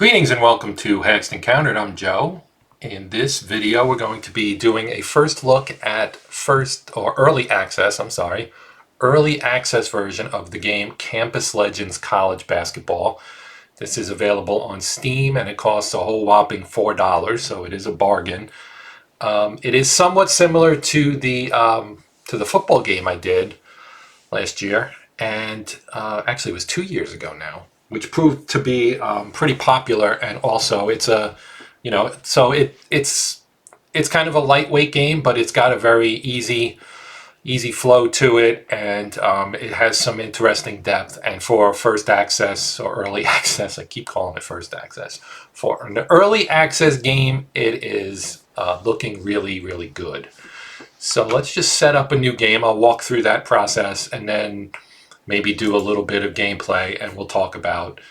Greetings and welcome to Hexed Encountered. I'm Joe. In this video, we're going to be doing a first look at early access version of the game Campus Legends College Basketball. This is available on Steam and it costs a whole whopping $4, so it is a bargain. It is somewhat similar to the football game I did last year, and actually it was 2 years ago now, which proved to be pretty popular. And also it's it's kind of a lightweight game, but it's got a very easy flow to it, and it has some interesting depth. And for first access or early access, I keep calling it first access, for an early access game, it is looking really good. So let's just set up a new game. I'll walk through that process and then maybe do a little bit of gameplay, and we'll talk about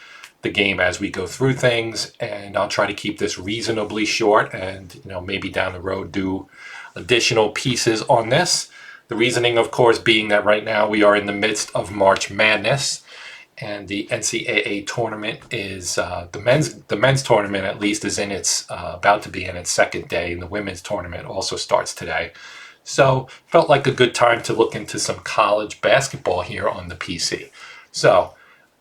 the game as we go through things. And I'll try to keep this reasonably short, and maybe down the road do additional pieces on this. The reasoning, of course, being that right now we are in the midst of March Madness, and the NCAA tournament is the men's tournament at least is in its about to be in its second day, and the women's tournament also starts today. So felt like a good time to look into some college basketball here on the PC. So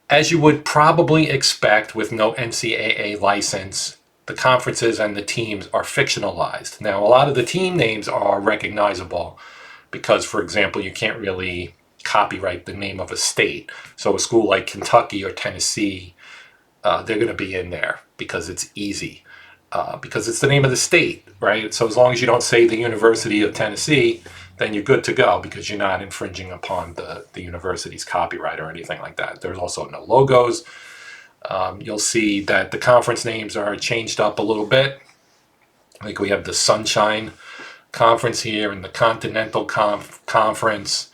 as you would probably expect with no NCAA license, the conferences and the teams are fictionalized. Now, a lot of the team names are recognizable because, for example, you can't really copyright the name of a state. So a school like Kentucky or Tennessee, they're going to be in there because it's easy. Because it's the name of the state, right? So as long as you don't say the University of Tennessee, then you're good to go because you're not infringing upon the university's copyright or anything like that. There's also no logos. You'll see that the conference names are changed up a little bit. Like we have the Sunshine Conference here and the Continental Conference.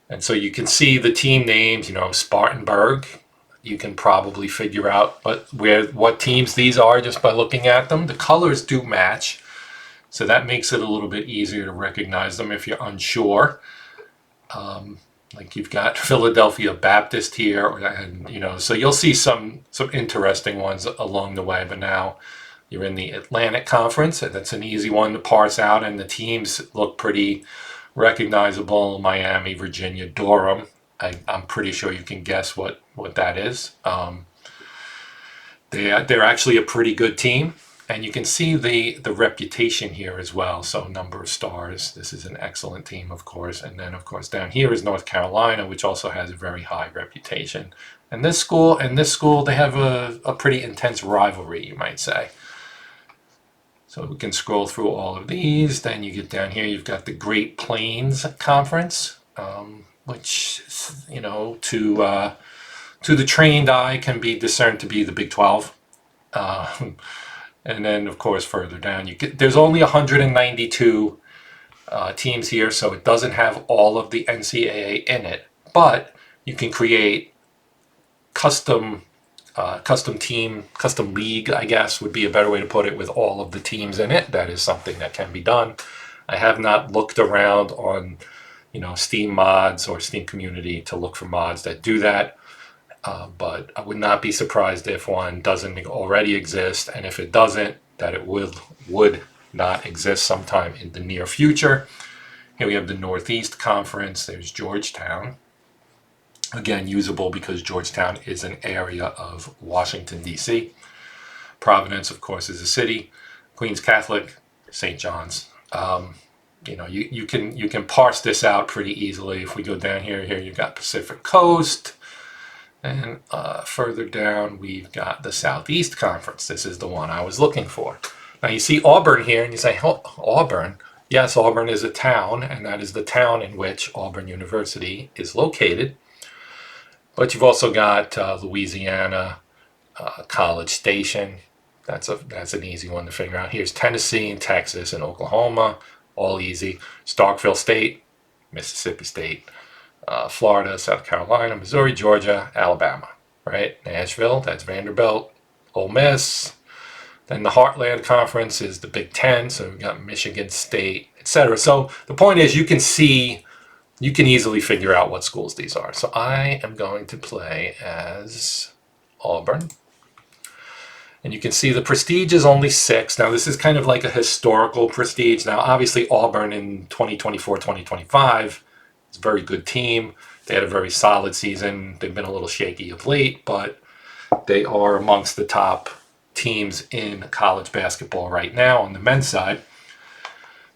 And so you can see the team names, Spartanburg. You can probably figure out what teams these are just by looking at them. The colors do match, so that makes it a little bit easier to recognize them if you're unsure. Like you've got Philadelphia Baptist here, so you'll see some interesting ones along the way. But now you're in the Atlantic Conference, and that's an easy one to parse out, and the teams look pretty recognizable: Miami, Virginia, Durham. I'm pretty sure you can guess what that is. They're actually a pretty good team, and you can see the reputation here as well. So number of stars. This is an excellent team, of course. And then, of course, down here is North Carolina, which also has a very high reputation. And this school, they have a pretty intense rivalry, you might say. So we can scroll through all of these. Then you get down here, you've got the Great Plains Conference, which, to the trained eye can be discerned to be the Big 12. And then, of course, further down, there's only 192 teams here, so it doesn't have all of the NCAA in it. But you can create custom league, I guess, would be a better way to put it, with all of the teams in it. That is something that can be done. I have not looked around on Steam mods or Steam community to look for mods that do that. But I would not be surprised if one doesn't already exist, and if it doesn't, that it would not exist sometime in the near future. Here we have the Northeast Conference. There's Georgetown. Again, usable because Georgetown is an area of Washington, D.C. Providence, of course, is a city. Queens Catholic, St. John's. You can parse this out pretty easily. If we go down here you've got Pacific Coast, and further down we've got the Southeast Conference. This is the one I was looking for. Now you see Auburn here, and you say, oh, Auburn. Yes, Auburn is a town, and that is the town in which Auburn University is located. But you've also got Louisiana, College Station. That's an easy one to figure out. Here's Tennessee and Texas and Oklahoma. All easy. Starkville State, Mississippi State, Florida, South Carolina, Missouri, Georgia, Alabama, right? Nashville, that's Vanderbilt, Ole Miss. Then the Heartland Conference is the Big Ten, so we've got Michigan State, etc. So the point is, you can easily figure out what schools these are. So I am going to play as Auburn. And you can see the prestige is only 6. Now, this is kind of like a historical prestige. Now, obviously, Auburn in 2024, 2025 is a very good team. They had a very solid season. They've been a little shaky of late, but they are amongst the top teams in college basketball right now on the men's side.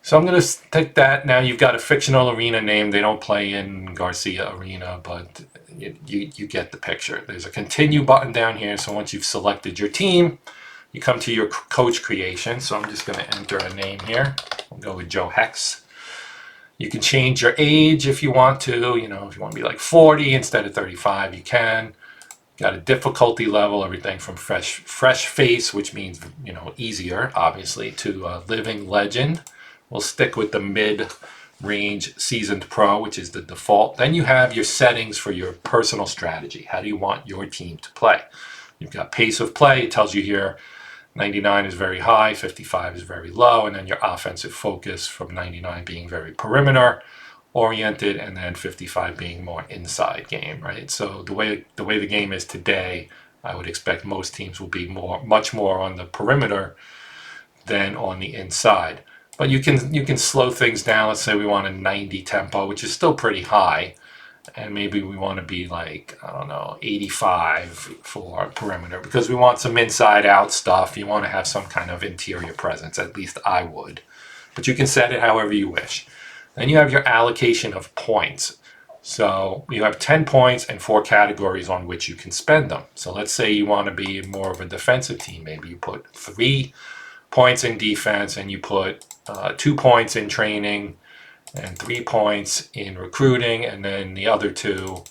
So I'm going to take that. Now you've got a fictional arena name. They don't play in Garcia Arena, but you get the picture. There's a continue button down here. So once you've selected your team, you come to your coach creation. So I'm just going to enter a name here. We'll go with Joe Hex. You can change your age if you want to. If you want to be like 40 instead of 35, you can. Got a difficulty level, everything from fresh face, which means, easier, obviously, to living legend. We'll stick with the mid-range seasoned pro, which is the default. Then you have your settings for your personal strategy. How do you want your team to play? You've got pace of play. It tells you here 99 is very high, 55 is very low, and then your offensive focus from 99 being very perimeter oriented, and then 55 being more inside game, right? So the way the game is today, I would expect most teams will be much more on the perimeter than on the inside. But you can slow things down. Let's say we want a 90 tempo, which is still pretty high, and maybe we want to be like, I don't know, 85 for perimeter, because we want some inside out stuff. You want to have some kind of interior presence, at least I would. But you can set it however you wish. Then you have your allocation of points. So you have 10 points and 4 categories on which you can spend them. So let's say you want to be more of a defensive team. Maybe you put 3 points in defense, and you put 2 points in training and 3 points in recruiting, and then the other 2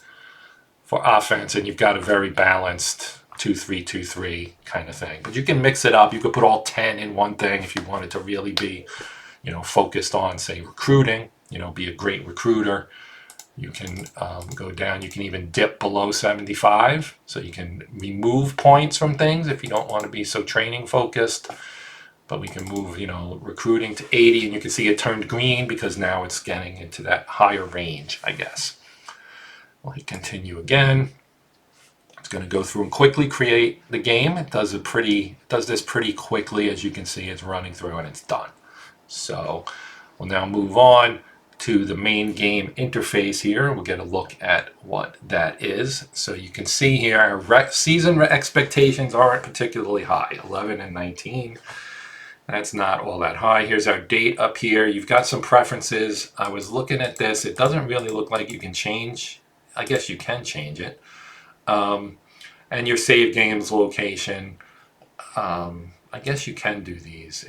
for offense, and you've got a very balanced 2-3, 2-3 kind of thing. But you can mix it up. You could put all 10 in one thing if you wanted to really be, focused on, say, recruiting, be a great recruiter. You can go down. You can even dip below 75, so you can remove points from things if you don't want to be so training focused. But we can move, recruiting to 80, and you can see it turned green because now it's getting into that higher range, I guess. We'll hit continue again. It's going to go through and quickly create the game. It does this pretty quickly, as you can see. It's running through and it's done. So we'll now move on to the main game interface here. We'll get a look at what that is. So you can see here our season expectations aren't particularly high, 11 and 19. That's not all that high. Here's our date up here. You've got some preferences. I was looking at this. It doesn't really look like you can change. I guess you can change it. And your save games location. I guess you can do these.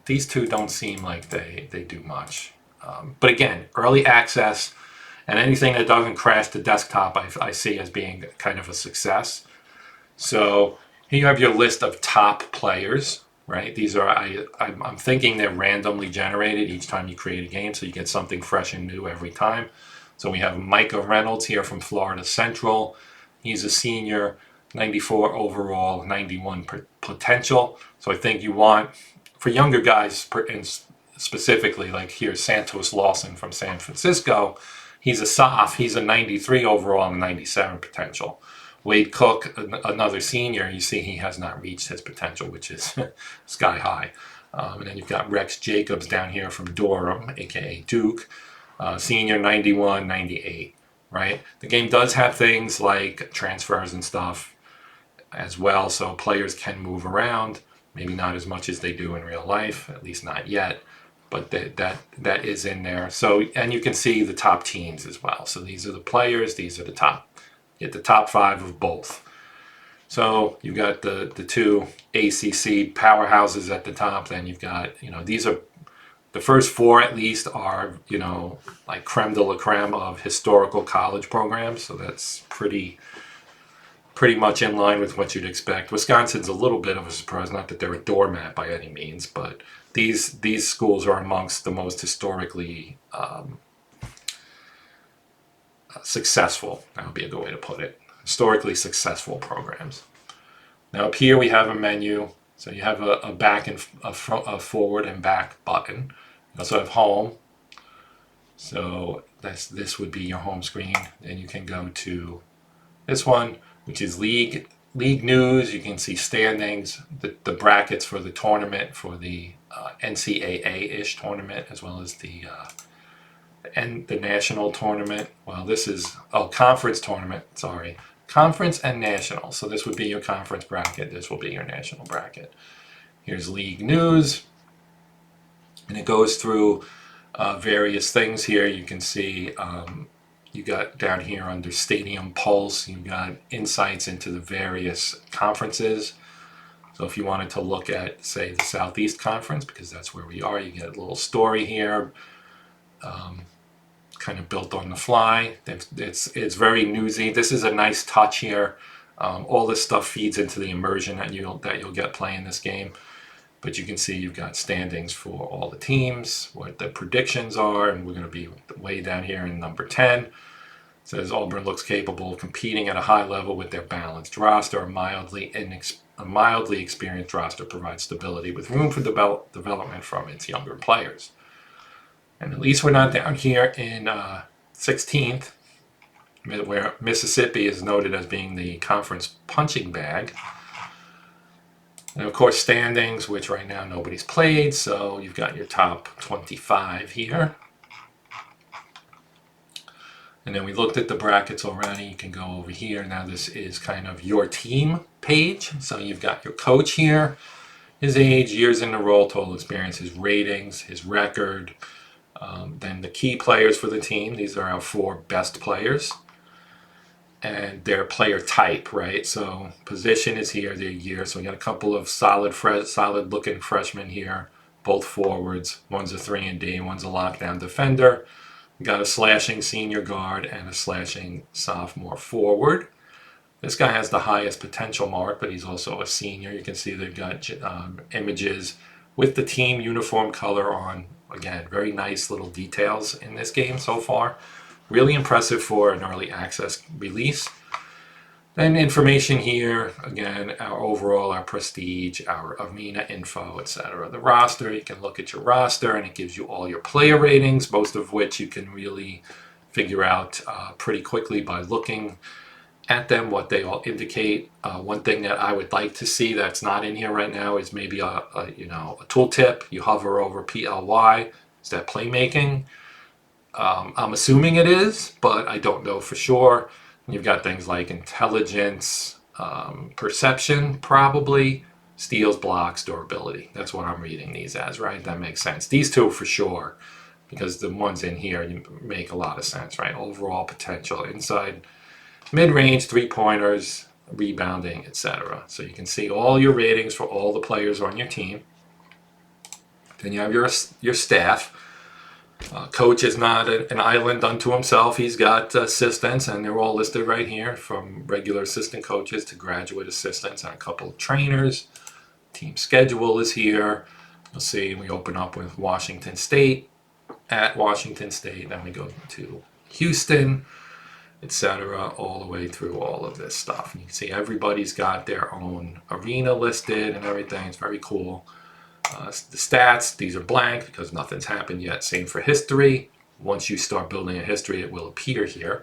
These 2 don't seem like they do much. But again, early access and anything that doesn't crash the desktop, I see as being kind of a success. So here you have your list of top players. Right, these are I'm thinking they're randomly generated each time you create a game, so you get something fresh and new every time. So we have Micah Reynolds here from Florida Central. He's a senior, 94 overall, 91 potential. So I think you want, for younger guys, and specifically like here's Santos Lawson from San Francisco. He's a soph. He's a 93 overall and 97 potential. Wade Cook, another senior, you see he has not reached his potential, which is sky high. And then you've got Rex Jacobs down here from Durham, aka Duke, senior 91, 98, right? The game does have things like transfers and stuff as well, so players can move around, maybe not as much as they do in real life, at least not yet, but that is in there. So, and you can see the top teams as well. So these are the players, these are the top. Get the top 5 of both. So you've got the 2 ACC powerhouses at the top. Then you've got, these are the first 4 at least are, like creme de la creme of historical college programs. So that's pretty much in line with what you'd expect. Wisconsin's a little bit of a surprise, not that they're a doormat by any means, but these schools are amongst the most historically successful, that would be a good way to put it, historically successful programs. Now up here we have a menu, so you have a back and a forward and back button. You also have home, so this would be your home screen. Then you can go to this one, which is league league news. You can see standings, the brackets for the tournament, for the NCAA-ish tournament, as well as the national tournament. Well, this is, conference tournament, sorry. Conference and national. So this would be your conference bracket. This will be your national bracket. Here's league news. And it goes through various things here. You can see you got down here under Stadium Pulse, you got insights into the various conferences. So if you wanted to look at, say, the Southeast Conference, because that's where we are, you get a little story here, kind of built on the fly. It's very newsy. This is a nice touch here. All this stuff feeds into the immersion that you'll get playing this game. But you can see you've got standings for all the teams, what the predictions are, and we're going to be way down here in number 10. It says Auburn looks capable of competing at a high level with their balanced roster. A mildly experienced roster provides stability with room for development from its younger players. And at least we're not down here in 16th, where Mississippi is noted as being the conference punching bag. And of course, standings, which right now nobody's played, so you've got your top 25 here. And then we looked at the brackets already. You can go over here. Now this is kind of your team page. So you've got your coach here, his age, years in the role, total experience, his ratings, his record. Then the key players for the team. These are our 4 best players. And their player type, right? So position is here, their year. So we got a couple of solid looking freshmen here, both forwards. One's a 3-and-D, one's a lockdown defender. We got a slashing senior guard and a slashing sophomore forward. This guy has the highest potential mark, but he's also a senior. You can see they've got images with the team uniform color on. Again, very nice little details in this game so far. Really impressive for an early access release. Then information here, again, our prestige, our arena info, etc. The roster, you can look at your roster and it gives you all your player ratings, most of which you can really figure out pretty quickly by looking at them, what they all indicate. One thing that I would like to see that's not in here right now is maybe a tooltip. You hover over PLY, is that playmaking? I'm assuming it is, but I don't know for sure. You've got things like intelligence, perception, probably, steals, blocks, durability. That's what I'm reading these as, right? That makes sense. These 2 for sure, because the ones in here make a lot of sense, right? Overall potential, inside, mid-range, 3-pointers, rebounding, etc. So you can see all your ratings for all the players on your team. Then you have your staff. Coach is not an island unto himself. He's got assistants, and they're all listed right here, from regular assistant coaches to graduate assistants and a couple of trainers. Team schedule is here. You'll see we open up with Washington State, at Washington State, then we go to Houston, etc., all the way through all of this stuff. And you can see everybody's got their own arena listed and everything. It's very cool. The stats, these are blank because nothing's happened yet. Same for history. Once you start building a history, it will appear here.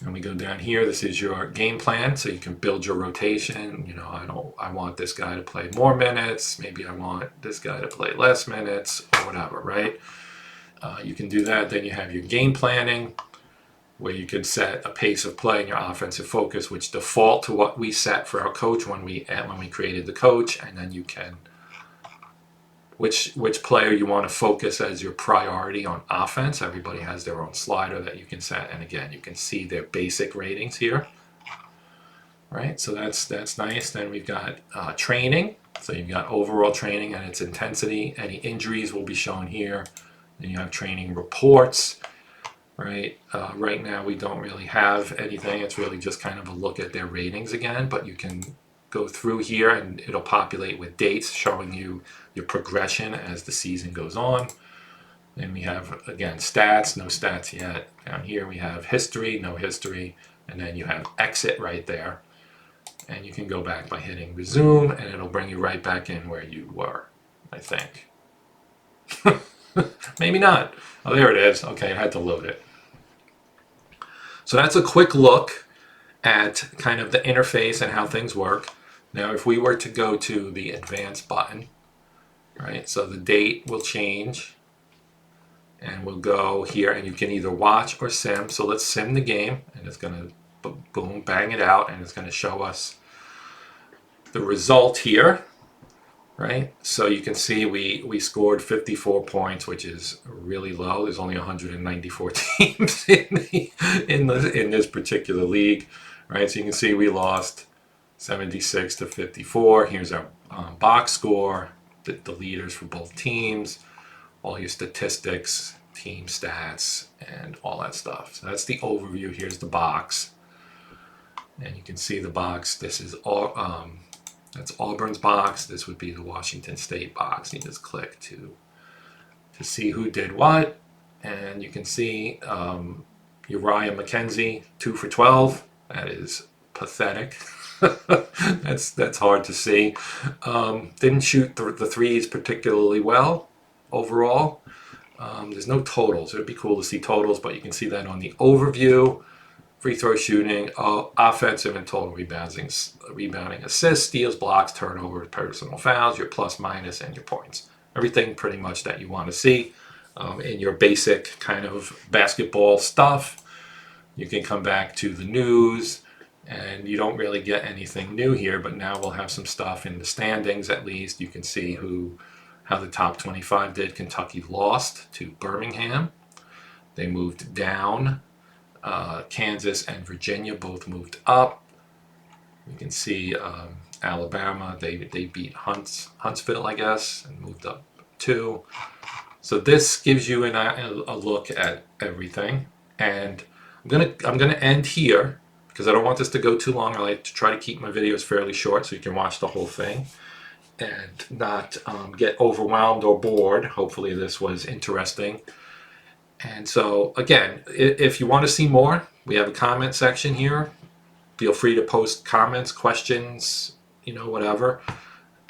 And we go down here. This is your game plan, so you can build your rotation. You know, I want this guy to play more minutes. Maybe I want this guy to play less minutes, or whatever, right? You can do that. Then you have your game planning, where you can set a pace of play in your offensive focus, which default to what we set for our coach when we created the coach, and then you can which player you want to focus as your priority on offense. Everybody has their own slider that you can set, and again, you can see their basic ratings here. Right, so that's nice. Then we've got training. So you've got overall training and its intensity. Any injuries will be shown here. Then you have training reports. Right, right now we don't really have anything. It's really just kind of a look at their ratings again, but you can go through here and it'll populate with dates showing you your progression as the season goes on. Then we have, again, stats, no stats yet. Down here we have history, no history, and then you have exit right there. And you can go back by hitting resume and it'll bring you right back in where you were, I think. Maybe not. Oh, there it is. Okay, I had to load it. So that's a quick look at kind of the interface and how things work. Now, if we were to go to the advanced button, right, so the date will change, and we'll go here, and you can either watch or sim. So let's sim the game, and it's going to boom, bang it out, and it's going to show us the result here, right? So you can see we scored 54 points, which is really low. There's only 194 teams in this particular league, right? So you can see we lost 76 to 54. Here's our box score, the leaders for both teams, all your statistics, team stats, and all that stuff. So that's the overview. Here's the box, and you can see the box. This is all that's Auburn's box. This would be the Washington State box. You just click to see who did what, and you can see Uriah McKenzie 2 for 12. That is pathetic. that's hard to see. Didn't shoot the threes particularly well overall. There's no totals. It would be cool to see totals, but you can see that on the overview. Free throw shooting, offensive and total rebounding, assists, steals, blocks, turnovers, personal fouls, your plus, minus, and your points. Everything pretty much that you want to see in your basic kind of basketball stuff. You can come back to the news, and you don't really get anything new here, but now we'll have some stuff in the standings at least. You can see how the top 25 did. Kentucky lost to Birmingham. They moved down. Kansas and Virginia both moved up. You can see Alabama, they beat Huntsville, I guess, and moved up too. So this gives you a look at everything. And I'm gonna end here because I don't want this to go too long. I like to try to keep my videos fairly short so you can watch the whole thing and not get overwhelmed or bored. Hopefully this was interesting. And so, again, if you want to see more, we have a comment section here. Feel free to post comments, questions, whatever.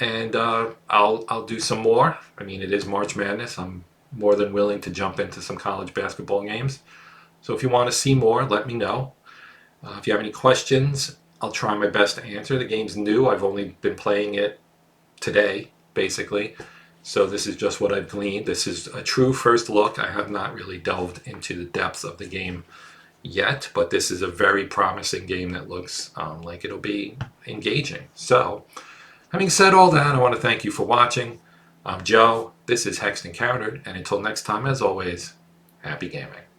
And I'll do some more. I mean, it is March Madness. I'm more than willing to jump into some college basketball games. So if you want to see more, let me know. If you have any questions, I'll try my best to answer. The game's new. I've only been playing it today, basically. So this is just what I've gleaned. This is a true first look. I have not really delved into the depths of the game yet, but this is a very promising game that looks like it'll be engaging. So, having said all that, I want to thank you for watching. I'm Joe. This is Hexed Encountered, and until next time, as always, happy gaming.